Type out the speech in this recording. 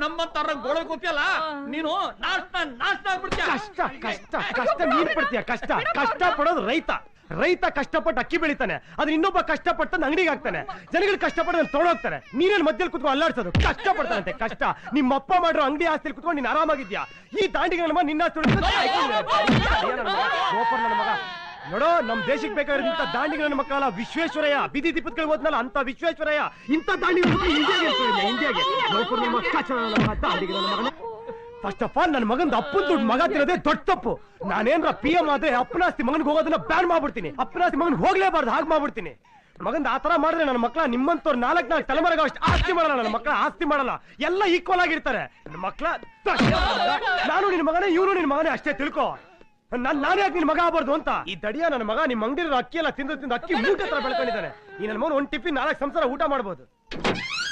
ನಮ್ಮಂತಾರ ಗೋಳ ಕೂತಿಯಲ್ಲ ನೀನು ನಾಷ್ಟ ಆಗ್ಬಿಡ್ತೀಯ. ಕಷ್ಟ ನೀನ್ ಪಡ್ತೀಯ. ಕಷ್ಟ ಪಡೋದು ರೈತ ಕಷ್ಟಪಟ್ಟು ಅಕ್ಕಿ ಬೆಳಿತಾನೆ, ಅದನ್ನ ಇನ್ನೊಬ್ಬ ಕಷ್ಟಪಟ್ಟು ಅಂಗಡಿಗೆ ಹಾಕ್ತಾನೆ, ಜನಗಳು ಕಷ್ಟಪಟ್ಟು ತೊಗೊಂಡೋಗ್ತಾನೆ. ನೀನೇನ್ ಮಧ್ಯದಲ್ಲಿ ಕುತ್ಕೊಂಡು ಅಲ್ಲಾಡ್ಸೋದು? ಕಷ್ಟಪಡ್ತಾನಂತೆ. ಕಷ್ಟ ನಿಮ್ಮಪ್ಪ ಮಾಡಿರೋ ಅಂಗಡಿ ಆಸ್ತಿಲಿ ಕುತ್ಕೊಂಡು ನೀನ್ ಆರಾಮಾಗಿದ್ಯಾ? ಈ ದಾಂಡಿಗೆ ನನ್ನ ನಿನ್ನ ಮಗ ನೋಡೋ, ನಮ್ ದೇಶಕ್ಕೆ ಬೇಕಾಗಿರೋಂತ ದಾಂಡಿಗೆ ನನ್ನ ಮಕ್ಕಳ ವಿಶ್ವೇಶ್ವರಯ್ಯ ಬೀದಿ ದೀಪತ್ಗಳಿಗೆ ಹೋದ್ನಲ್ಲ ಅಂತ ವಿಶ್ವೇಶ್ವರಯ್ಯ ಇಂಥ ದಾಂಡಿಗೆ ಇಂಡಿಯಾಗೆ ಫಸ್ಟ್ ಆಫ್ ಆಲ್ ನನ್ನ ಮಗಂದು ಅಪ್ಪನ ದುಡ್ಡು ಮಗ ತಿನ್ನೋದೇ ದೊಡ್ಡ ತಪ್ಪು. ನಾನೇನ್ರ PM ಆದ್ರೆ ಅಪ್ಪನಾಸ್ತಿ ಮಗನಿಗೆ ಹೋಗೋದನ್ನ ಬ್ಯಾನ್ ಮಾಡ್ಬಿಡ್ತೀನಿ. ಅಪ್ಪನಾಸ್ತಿ ಮಗನಿಗೆ ಹೋಗ್ಲೇಬಾರ್ದು, ಹಾಗೆ ಮಾಡ್ಬಿಡ್ತೀನಿ. ಮಗಂದ ಆತರ ಮಾಡಿದ್ರೆ ನನ್ನ ಮಕ್ಕಳ ನಿಮ್ಮಂತವ್ರು 4 ತಲೆಮಾರಿಗೆ ಅಷ್ಟು ಆಸ್ತಿ ಮಾಡಲ್ಲ. ನನ್ನ ಮಕ್ಕಳ ಆಸ್ತಿ ಮಾಡಲ್ಲ, ಎಲ್ಲ ಈಕ್ವಲ್ ಆಗಿರ್ತಾರೆ. ನನ್ನ ಮಕ್ಕಳ ನಾನು ನಿನ್ನ ಮಗನೇ, ಇವನು ನಿನ್ನ ಮಗನೇ ಅಷ್ಟೇ ತಿಳ್ಕೊ. ನಾನೇ ಯಾಕೆ ನಿನ್ ಮಗ ಆಗ್ಬಾರ್ದು ಅಂತ. ಈ ದಡಿಯ ನನ್ನ ಮಗ ನಿಮ್ ಅಂಗಡಿ ಅಕ್ಕಿ ಎಲ್ಲ ತಿಂದು ಅಕ್ಕಿ ಮೂಟೆ ತರ ಬೆಳ್ಕೊಂಡಿದ್ದಾನೆ. ಈ ನನ್ನ ಮಗನ ಒಂದ್ ಟಿಫಿನ್ 4 ಸಂಸಾರ ಊಟ ಮಾಡ್ಬೋದು.